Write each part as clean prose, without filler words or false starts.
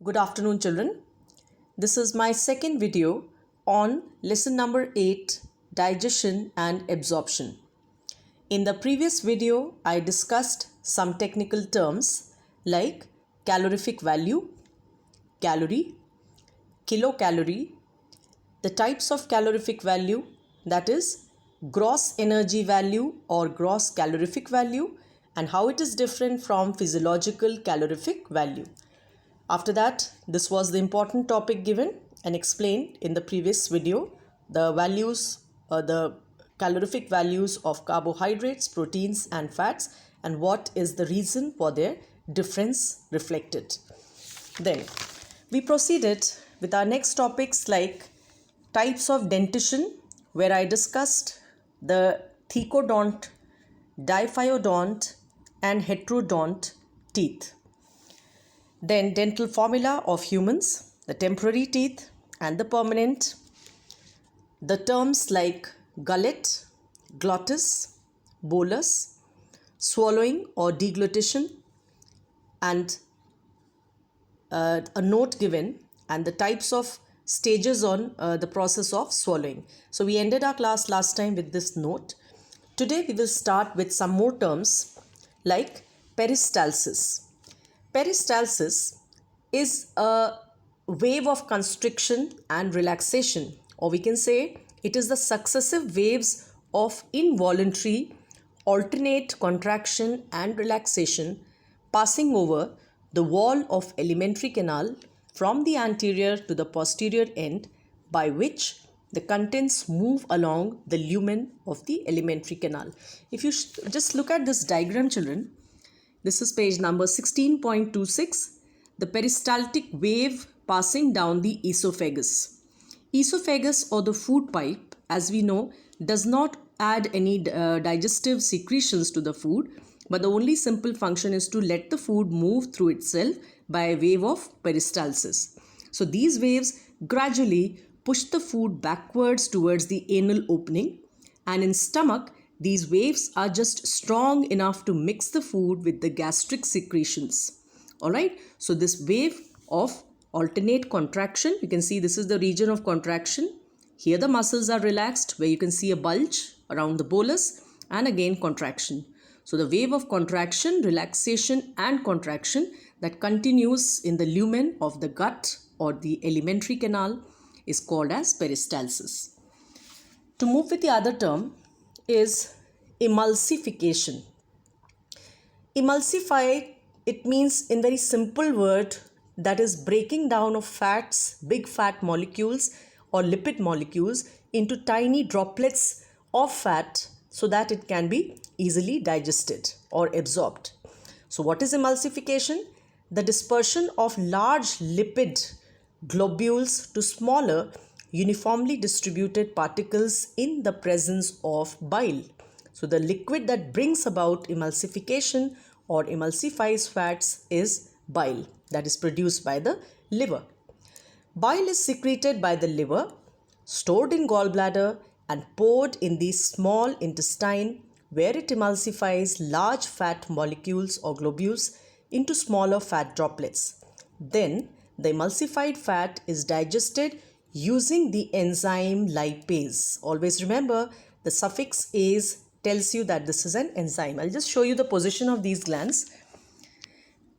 Good afternoon, children. This is my second video on lesson number 8, digestion and absorption. In the previous video, I discussed some technical terms like calorific value, calorie, kilocalorie, the types of calorific value, that is gross energy value or gross calorific value, and how it is different from physiological calorific value. After that, this was the important topic given and explained in the previous video, the calorific values of carbohydrates, proteins and fats, and what is the reason for their difference reflected. Then we proceeded with our next topics like types of dentition, where I discussed the thecodont, diphyodont and heterodont teeth. Then dental formula of humans, the temporary teeth and the permanent. The terms like gullet, glottis, bolus, swallowing or deglutition, and a note given, and the types of stages on the process of swallowing. So we ended our class last time with this note. Today we will start with some more terms like peristalsis. Peristalsis is a wave of constriction and relaxation, or we can say it is the successive waves of involuntary alternate contraction and relaxation passing over the wall of alimentary canal from the anterior to the posterior end, by which the contents move along the lumen of the alimentary canal. If you just look at this diagram, children, this is page number 16.26, the peristaltic wave passing down the esophagus. Esophagus, or the food pipe, as we know, does not add any digestive secretions to the food, but the only simple function is to let the food move through itself by a wave of peristalsis. So these waves gradually push the food backwards towards the anal opening, and in stomach, these waves are just strong enough to mix the food with the gastric secretions. Alright, so this wave of alternate contraction, you can see this is the region of contraction. Here the muscles are relaxed, where you can see a bulge around the bolus, and again contraction. So the wave of contraction, relaxation and contraction that continues in the lumen of the gut or the alimentary canal is called as peristalsis. To move with the other term is emulsification. Emulsify, it means in very simple word, that is breaking down of fats, big fat molecules or lipid molecules into tiny droplets of fat so that it can be easily digested or absorbed. So what is emulsification? The dispersion of large lipid globules to smaller uniformly distributed particles in the presence of bile. So the liquid that brings about emulsification or emulsifies fats is bile, that is produced by the liver. Bile is secreted by the liver, stored in gallbladder and poured in the small intestine, where it emulsifies large fat molecules or globules into smaller fat droplets. Then the emulsified fat is digested using the enzyme lipase. Always remember, the suffix ase tells you that this is an enzyme. I'll just show you the position of these glands.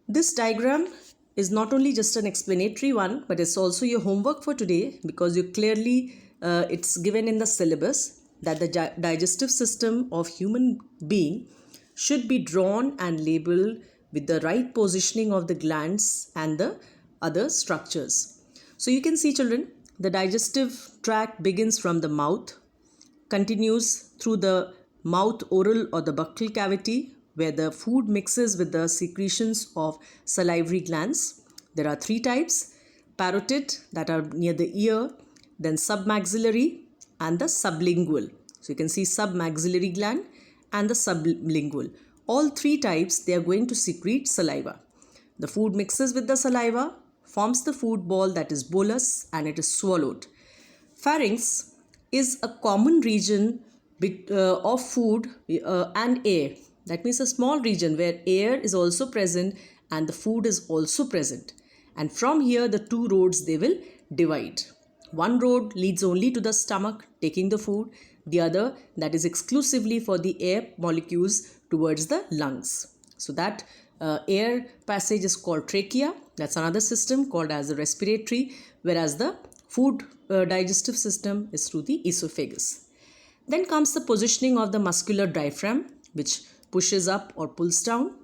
This diagram is not only just an explanatory one, but it's also your homework for today, because you clearly it's given in the syllabus that the digestive system of human being should be drawn and labeled with the right positioning of the glands and the other structures. So you can see, children, the digestive tract begins from the mouth, continues through the mouth oral or the buccal cavity, where the food mixes with the secretions of salivary glands. There are three types: parotid, that are near the ear, then submaxillary and the sublingual. So you can see submaxillary gland and the sublingual. All three types, they are going to secrete saliva. The food mixes with the saliva, forms the food ball, that is bolus, and it is swallowed. Pharynx is a common region of food and air. That means a small region where air is also present and the food is also present. and from here the two roads they will divide. One road leads only to the stomach, taking the food. The other, that is exclusively for the air molecules towards the lungs. So that air passage is called trachea. That's another system called as the respiratory, whereas the food digestive system is through the esophagus. Then comes the positioning of the muscular diaphragm, which pushes up or pulls down.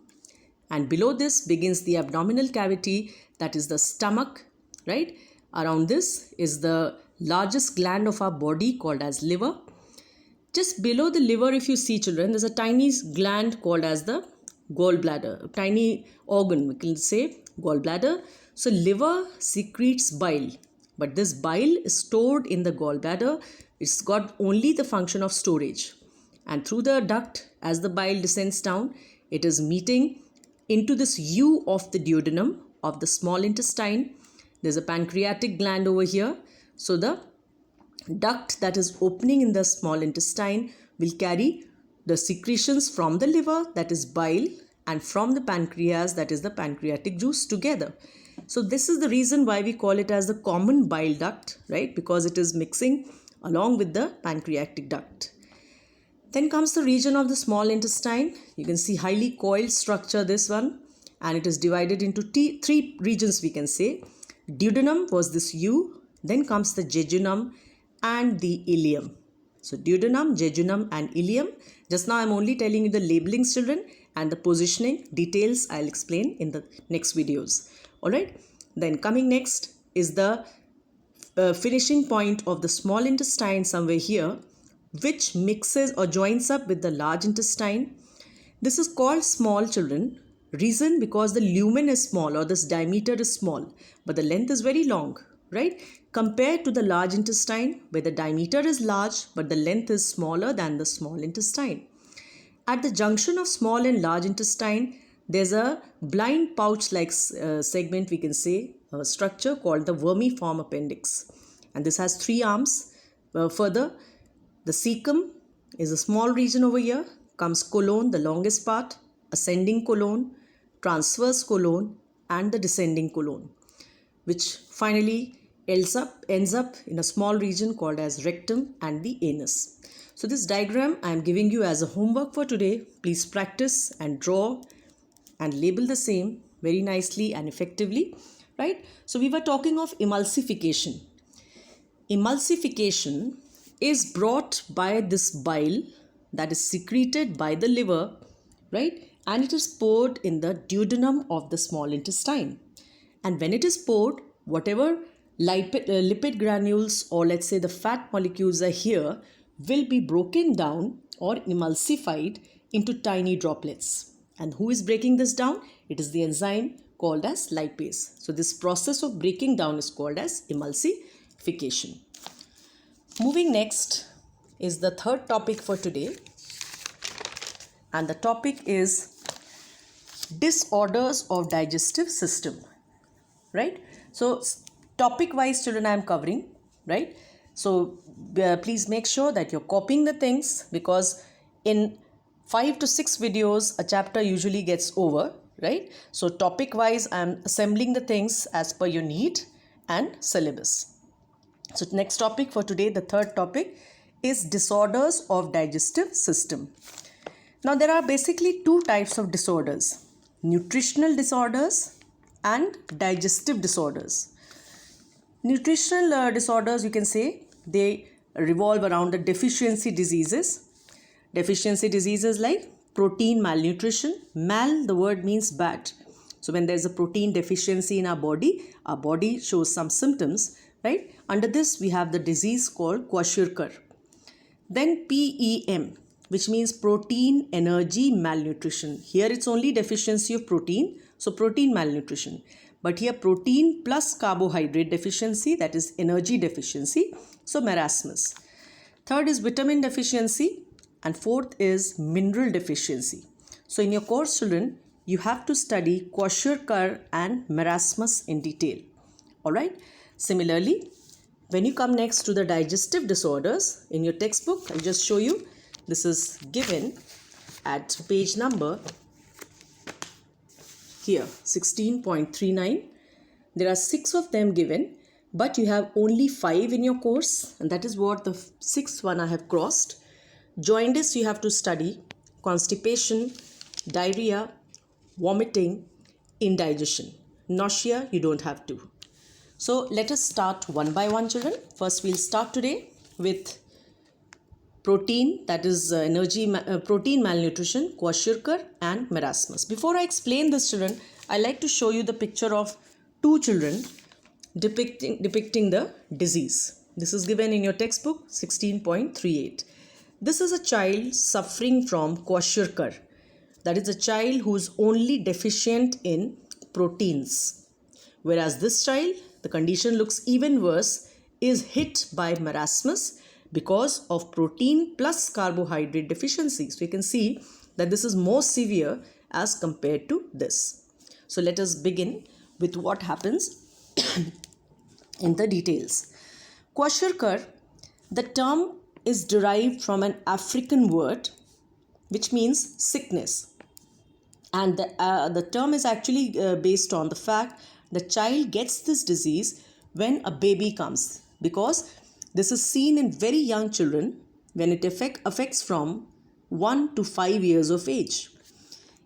And below this begins the abdominal cavity, that is the stomach, right? Around this is the largest gland of our body called as liver. Just below the liver, if you see children, there's a tiny gland called as the gallbladder, a tiny organ, we can say gallbladder. So liver secretes bile, but this bile is stored in the gallbladder. It's got only the function of storage. And through the duct, as the bile descends down, it is meeting into this U of the duodenum of the small intestine. There's a pancreatic gland over here. So the duct that is opening in the small intestine will carry the secretions from the liver, that is bile, and from the pancreas, that is the pancreatic juice, together. So this is the reason why we call it as the common bile duct, right? Because it is mixing along with the pancreatic duct. Then comes the region of the small intestine. You can see highly coiled structure, this one, and it is divided into three regions, we can say. Duodenum was this U, then comes the jejunum and the ileum. So duodenum, jejunum and ileum. Just now I am only telling you the labelings, children, and the positioning details I will explain in the next videos. Alright, then coming next is the finishing point of the small intestine somewhere here, which mixes or joins up with the large intestine. This is called small, children. Reason, because the lumen is small, or this diameter is small, but the length is very long, right? Compared to the large intestine, where the diameter is large but the length is smaller than the small intestine. At the junction of small and large intestine, there's a blind pouch-like segment, we can say, a structure called the vermiform appendix. And this has three arms. Further, the cecum is a small region over here. Comes colon, the longest part, ascending colon, transverse colon, and the descending colon, which finally ends up in a small region called as rectum and the anus. So this diagram I am giving you as a homework for today. Please practice and draw and label the same very nicely and effectively, right? So we were talking of emulsification. Emulsification is brought by this bile that is secreted by the liver, right? And it is poured in the duodenum of the small intestine. And when it is poured, whatever lipid granules, or let's say the fat molecules are here, will be broken down or emulsified into tiny droplets. And who is breaking this down? It is the enzyme called as lipase. So this process of breaking down is called as emulsification. Moving next is the third topic for today. And the topic is disorders of digestive system, right? So topic wise, children, I am covering, right? So please make sure that you're copying the things, because in 5 to 6 videos a chapter usually gets over, right? So topic wise I am assembling the things as per your need and syllabus. So next topic for today, the third topic, is disorders of digestive system. Now there are basically two types of disorders: nutritional disorders and digestive disorders. Nutritional disorders, you can say, they revolve around the deficiency diseases. Deficiency diseases like protein malnutrition. Mal, the word means bad. So when there's a protein deficiency in our body shows some symptoms, right? Under this we have the disease called Kwashiorkor. Then PEM, which means protein energy malnutrition. Here it's only deficiency of protein, so protein malnutrition. But here protein plus carbohydrate deficiency, that is energy deficiency, so marasmus. Third is vitamin deficiency, and fourth is mineral deficiency. So in your course, children, you have to study Kwashiorkor and marasmus in detail. Alright. Similarly, when you come next to the digestive disorders, in your textbook, I'll just show you. This is given at page number here 16.39. There are 6 of them given, but you have only 5 in your course, and that is what the 6th one I have crossed. Jaundice you have to study, constipation, diarrhea, vomiting, indigestion. Nausea you don't have to. So let us start one by one, children. First we'll start today with protein, that is protein malnutrition, kwashiorkor and marasmus. Before I explain this, children, I like to show you the picture of 2 children depicting the disease. This is given in your textbook 16.38. This is a child suffering from kwashiorkor. That is a child who is only deficient in proteins. Whereas this child, the condition looks even worse, is hit by marasmus because of protein plus carbohydrate deficiency. So you can see that this is more severe as compared to this. So let us begin with what happens in the details. Kwashiorkor, the term is derived from an African word which means sickness, and the term is actually based on the fact the child gets this disease when a baby comes, because this is seen in very young children when it affects from 1 to 5 years of age.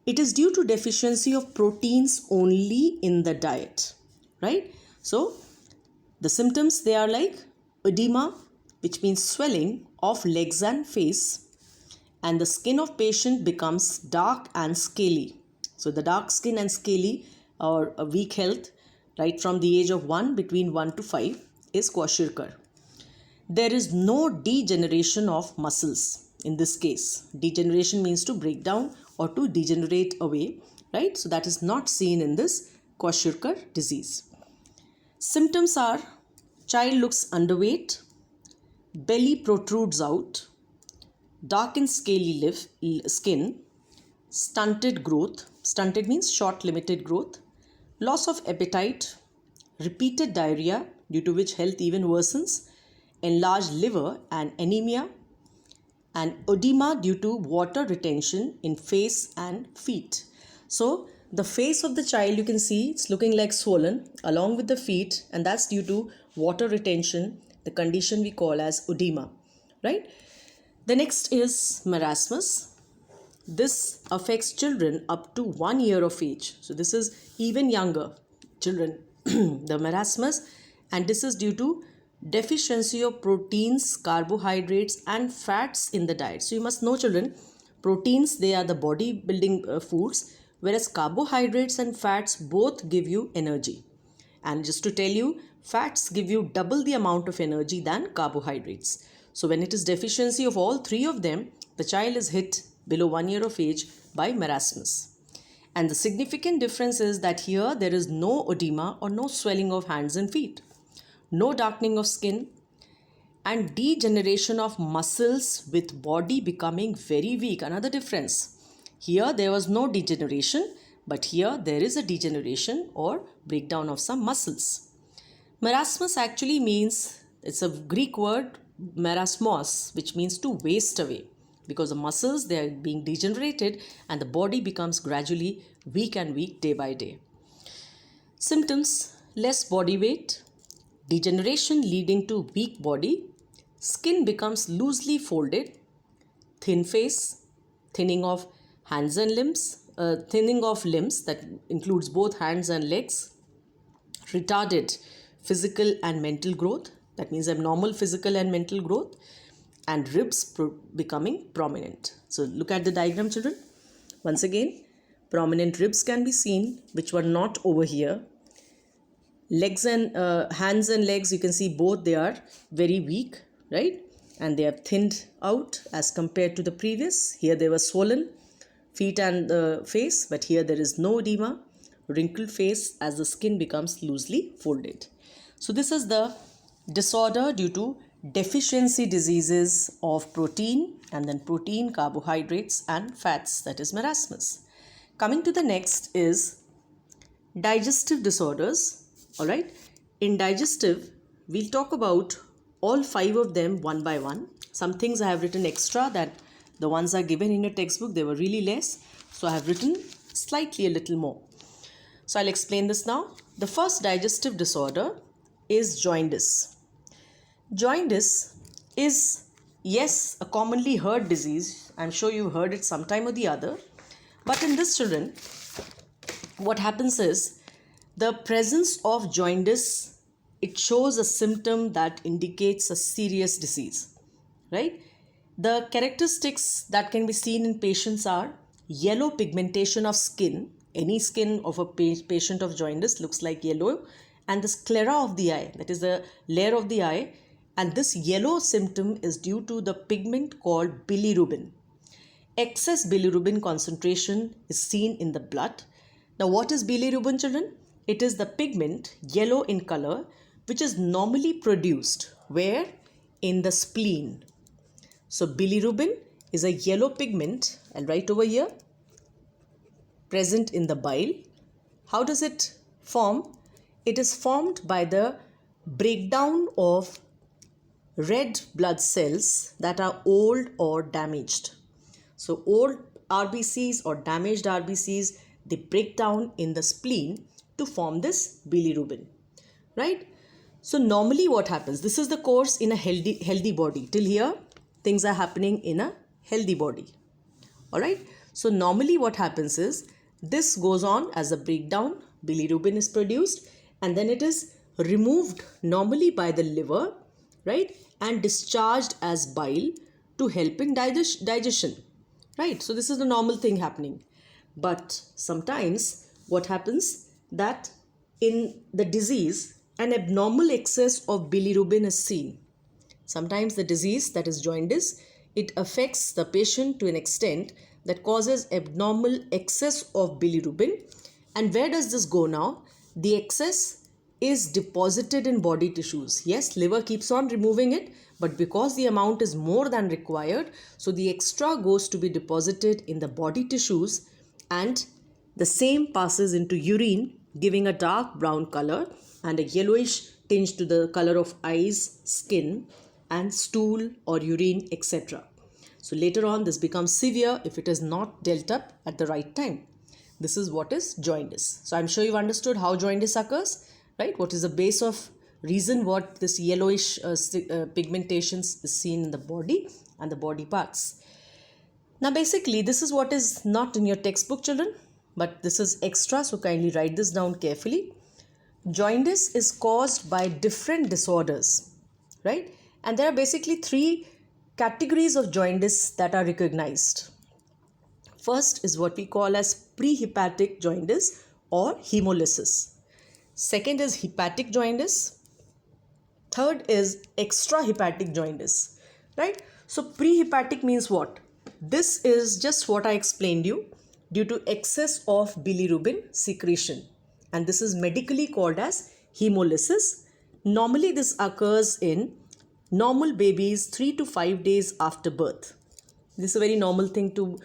It is due to deficiency of proteins only in the diet, right? So the symptoms, they are like edema, which means swelling of legs and face, and the skin of patient becomes dark and scaly. So the dark skin and scaly or a weak health right from the age of 1 between 1 to 5 is kwashiorkor. There is no degeneration of muscles in this case. Degeneration means to break down or to degenerate away, right? So that is not seen in this kwashiorkor disease. Symptoms are child looks underweight, belly protrudes out, dark and scaly skin, stunted growth, stunted means short limited growth, loss of appetite, repeated diarrhea due to which health even worsens, enlarged liver and anemia, and edema due to water retention in face and feet. So the face of the child, you can see it's looking like swollen along with the feet, and that's due to water retention, the condition we call as edema, right? The next is marasmus. This affects children up to 1 year of age. So this is even younger children, the marasmus, and this is due to deficiency of proteins, carbohydrates and fats in the diet. So you must know, children, proteins, they are the body building foods, whereas carbohydrates and fats both give you energy. And just to tell you, fats give you double the amount of energy than carbohydrates. So when it is deficiency of all 3 of them, the child is hit below 1 year of age by marasmus. And the significant difference is that here there is no edema or no swelling of hands and feet, no darkening of skin, and degeneration of muscles with body becoming very weak. Another difference. Here there was no degeneration, but here there is a degeneration or breakdown of some muscles. Marasmus actually means, it's a Greek word, marasmos, which means to waste away, because the muscles, they are being degenerated and the body becomes gradually weak and weak day by day. Symptoms: less body weight, degeneration leading to weak body, skin becomes loosely folded, thin face, thinning of hands and limbs, thinning of limbs that includes both hands and legs, retarded physical and mental growth, that means abnormal physical and mental growth, and ribs becoming prominent. So look at the diagram, children. Once again, prominent ribs can be seen, which were not over here. Legs and hands and legs, you can see both, they are very weak, right? And they have thinned out as compared to the previous. Here they were swollen, feet and face, but here there is no edema, wrinkled face as the skin becomes loosely folded. So this is the disorder due to deficiency diseases of protein, and then protein, carbohydrates and fats, that is marasmus. Coming to the next is digestive disorders. All right, in digestive we'll talk about all 5 of them one by one. Some things I have written extra, that the ones are given in your textbook, they were really less, so I have written slightly a little more. So I'll explain this now. the first digestive disorder is jaundice. Jaundice is, yes, a commonly heard disease. I'm sure you heard it sometime or the other. But in this, children, what happens is the presence of jaundice, it shows a symptom that indicates a serious disease, right? The characteristics that can be seen in patients are yellow pigmentation of skin. Any skin of a patient of jaundice looks like yellow, and the sclera of the eye, that is the layer of the eye, and this yellow symptom is due to the pigment called bilirubin. Excess bilirubin concentration is seen in the blood. Now, what is bilirubin, children? It is the pigment, yellow in color, which is normally produced where? In the spleen. So, bilirubin is a yellow pigment, I'll write over here, present in the bile. How does it form? It is formed by the breakdown of red blood cells that are old or damaged. So old RBCs or damaged RBCs, they break down in the spleen to form this bilirubin, right? So normally what happens, this is the course in a healthy body. Till here, things are happening in a healthy body, all right? So normally what happens is, this goes on as a breakdown, bilirubin is produced, and then it is removed normally by the liver, right, and discharged as bile to help in digestion, right? So this is the normal thing happening. But sometimes what happens that in the disease, an abnormal excess of bilirubin is seen. Sometimes the disease, that is jaundice, it affects the patient to an extent that causes abnormal excess of bilirubin. And where does this go now? The excess is deposited in body tissues. Yes, liver keeps on removing it, but because the amount is more than required, so the extra goes to be deposited in the body tissues, and the same passes into urine, giving a dark brown color and a yellowish tinge to the color of eyes, skin, and stool or urine, etc. So later on, this becomes severe if it is not dealt up at the right time. This is what is jaundice. So I'm sure you've understood how jaundice occurs, right? What is the base of reason what this yellowish pigmentations is seen in the body and the body parts. Now basically this is what is not in your textbook, children, but this is extra, so kindly write this down carefully. Jaundice is caused by different disorders, right? And there are basically three categories of jaundice that are recognized. First is what we call as prehepatic jaundice or hemolysis. Second is hepatic jaundice. Third is extrahepatic jaundice, right? So prehepatic means what? This is just what I explained you, due to excess of bilirubin secretion, and this is medically called as hemolysis. Normally this occurs in normal babies 3 to 5 days after birth. This is a very normal thing to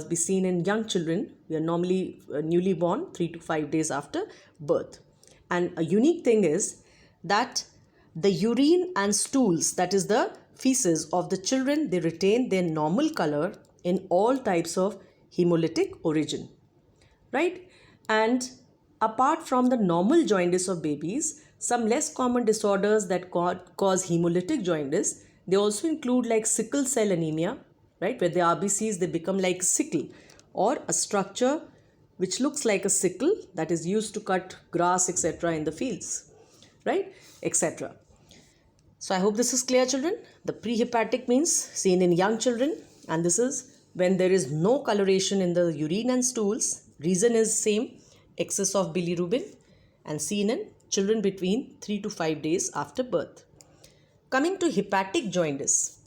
be seen in young children. We are normally newly born 3 to 5 days after birth. And a unique thing is that the urine and stools, that is the feces of the children, they retain their normal color in all types of hemolytic origin, right? And apart from the normal jaundice of babies, some less common disorders that cause hemolytic jaundice, they also include like sickle cell anemia, right? Where the RBCs, they become like sickle, or a structure which looks like a sickle that is used to cut grass, etc. in the fields, right? Etc. So I hope this is clear, children. The prehepatic means seen in young children, and this is when there is no coloration in the urine and stools. Reason is same, excess of bilirubin, and seen in children between 3 to 5 days after birth. Coming to hepatic jaundice.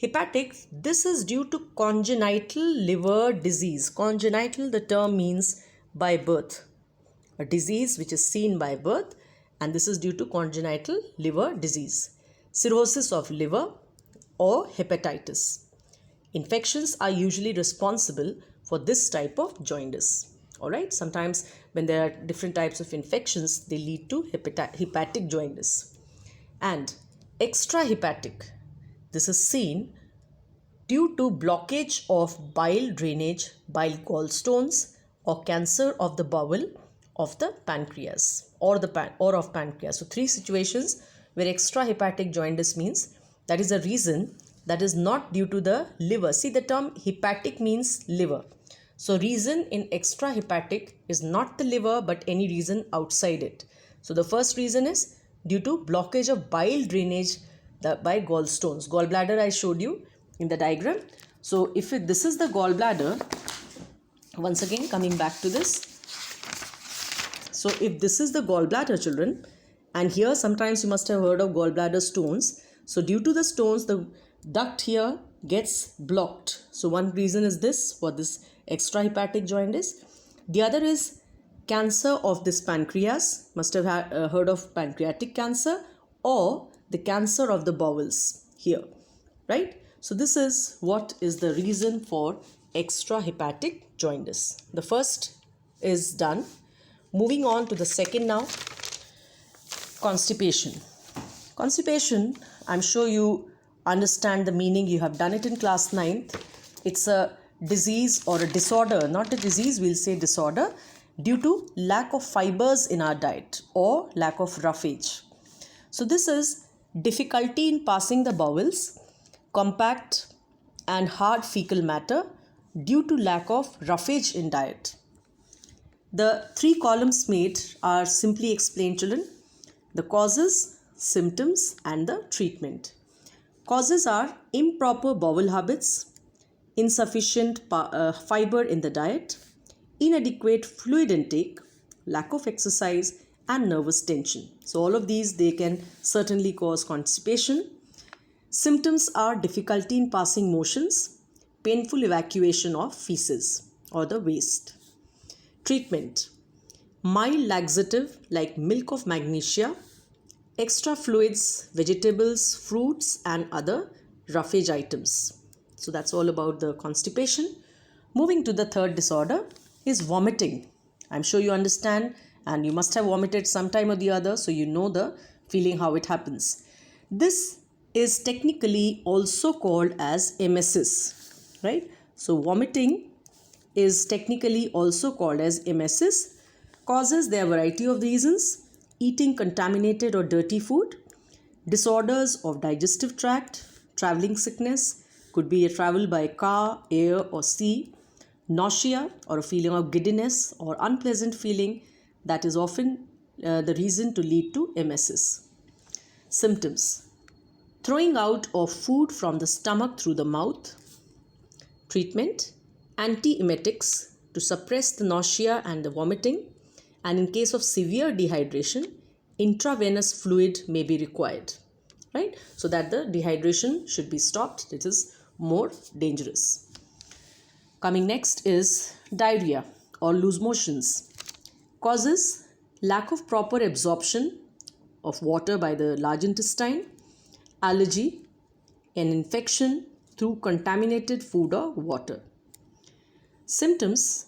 Hepatic, this is due to congenital liver disease. Congenital, the term means by birth. A disease which is seen by birth, and this is due to congenital liver disease. Cirrhosis of liver or hepatitis. Infections are usually responsible for this type of jaundice. Alright, sometimes when there are different types of infections, they lead to hepatic jaundice. And extrahepatic, this is seen due to blockage of bile drainage, bile gallstones, or cancer of the bowel, of the pancreas or of pancreas. So 3 situations where extrahepatic jaundice means that is a reason that is not due to the liver. See, the term hepatic means liver. So reason in extrahepatic is not the liver but any reason outside it. So the first reason is due to blockage of bile drainage by gallstones. Gallbladder I showed you in the diagram. So if this is the gallbladder, once again coming back to this. So if this is the gallbladder, children, and here sometimes you must have heard of gallbladder stones. So due to the stones, the duct here gets blocked. So one reason is this, for this extrahepatic jaundice. The other is cancer of this pancreas. Must have heard of pancreatic cancer or the cancer of the bowels here, right? So this is what is the reason for extrahepatic jaundice. The first is done. Moving on to the second now, constipation. Constipation, I'm sure you understand the meaning. You have done it in class 9th. It's a disease or a disorder, not a disease, we'll say disorder, due to lack of fibers in our diet or lack of roughage. So this is difficulty in passing the bowels, compact and hard fecal matter due to lack of roughage in diet. The 3 columns made are simply explained, children. The causes, symptoms and the treatment. Causes are improper bowel habits, insufficient fiber in the diet, inadequate fluid intake, lack of exercise and nervous tension. So all of these, they can certainly cause constipation. Symptoms are difficulty in passing motions, painful evacuation of feces or the waste. Treatment: mild laxative like milk of magnesia, extra fluids, vegetables, fruits and other roughage items. So that's all about the constipation. Moving to the third disorder is vomiting. I'm sure you understand and you must have vomited sometime or the other, so you know the feeling how it happens. This is technically also called as emesis, right? So vomiting is technically also called as emesis. Causes, there are a variety of reasons: eating contaminated or dirty food, disorders of digestive tract, traveling sickness, could be a travel by car, air or sea, nausea or a feeling of giddiness or unpleasant feeling, that is often the reason to lead to emesis. Symptoms: throwing out of food from the stomach through the mouth. Treatment: antiemetics to suppress the nausea and the vomiting, and in case of severe dehydration, intravenous fluid may be required, right? So that the dehydration should be stopped. It is more dangerous. Coming next is diarrhea or loose motions. Causes: lack of proper absorption of water by the large intestine, allergy, an infection through contaminated food or water. Symptoms: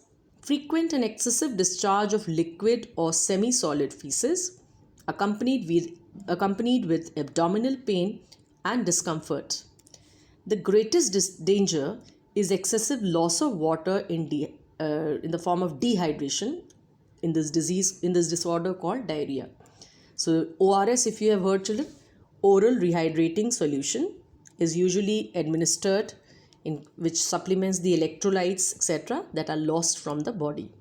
frequent and excessive discharge of liquid or semi-solid feces, accompanied with abdominal pain and discomfort. The greatest danger is excessive loss of water in the form of dehydration in this disorder called diarrhea. So ORS, if you have heard, children, oral rehydrating solution, is usually administered, in which supplements the electrolytes etc. that are lost from the body.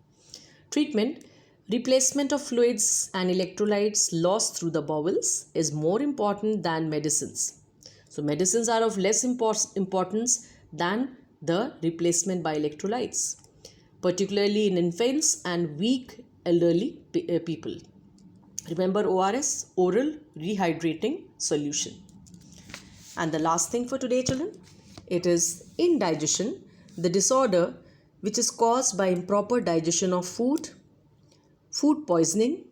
Treatment: replacement of fluids and electrolytes lost through the bowels is more important than medicines. So medicines are of less importance than the replacement by electrolytes, particularly in infants and weak elderly people. Remember ORS, oral rehydrating solution. And the last thing for today, children, it is indigestion, the disorder which is caused by improper digestion of food, food poisoning,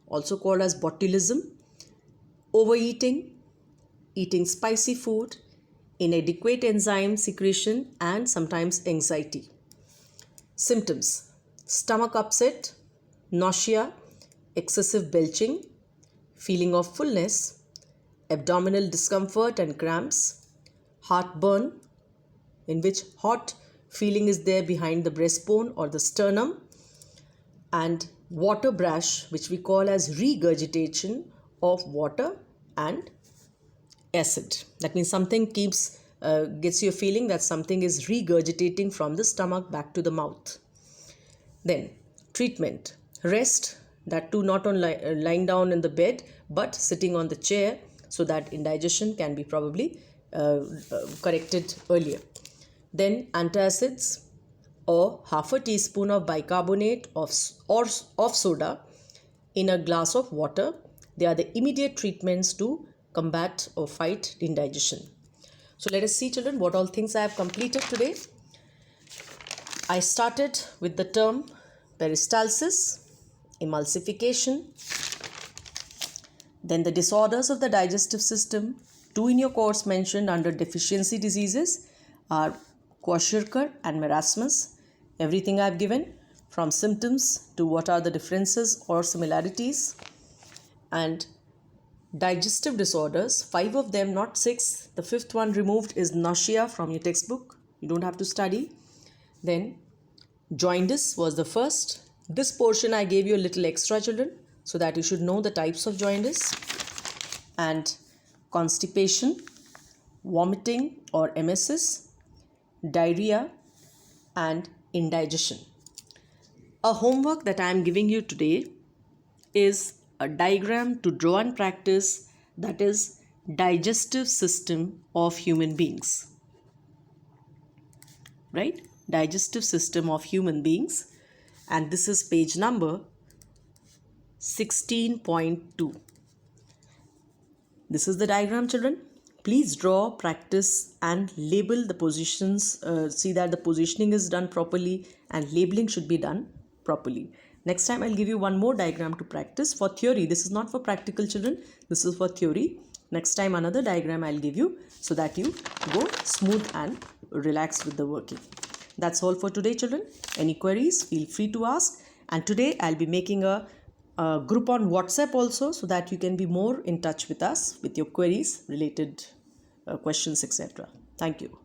also called as botulism, overeating, eating spicy food, inadequate enzyme secretion, and sometimes anxiety. Symptoms: stomach upset, nausea, excessive belching, feeling of fullness, abdominal discomfort and cramps, heartburn, in which hot feeling is there behind the breastbone or the sternum, and water brush, which we call as regurgitation of water and acid. That means something gets you a feeling that something is regurgitating from the stomach back to the mouth. Then treatment, rest, that too not on lying down in the bed but sitting on the chair, so that indigestion can be probably corrected earlier. Then antacids or half a teaspoon of bicarbonate of soda in a glass of water. They are the immediate treatments to combat or fight indigestion. So let us see, children, what all things I have completed today. I started with the term peristalsis, emulsification, then the disorders of the digestive system. Two in your course mentioned under deficiency diseases are Kwashiorkor and marasmus. Everything I have given, from symptoms to what are the differences or similarities. And digestive disorders, 5 of them, not 6. The 5th one removed is nausea from your textbook. You don't have to study. Then jaundice was the first. This portion I gave you a little extra, children, so that you should know the types of jaundice. And constipation, vomiting or emesis, diarrhea, and indigestion. A homework that I am giving you today is a diagram to draw and practice, that is digestive system of human beings. Right? Digestive system of human beings, and this is page number 16.2. This is the diagram, children. Please draw, practice and label the positions. See that the positioning is done properly and labeling should be done properly. Next time I'll give you one more diagram to practice for theory. This is not for practical, children. This is for theory. Next time another diagram I'll give you so that you go smooth and relaxed with the working. That's all for today, children. Any queries, feel free to ask. And today I'll be making a group on WhatsApp also, so that you can be more in touch with us with your queries, related questions, etc. Thank you.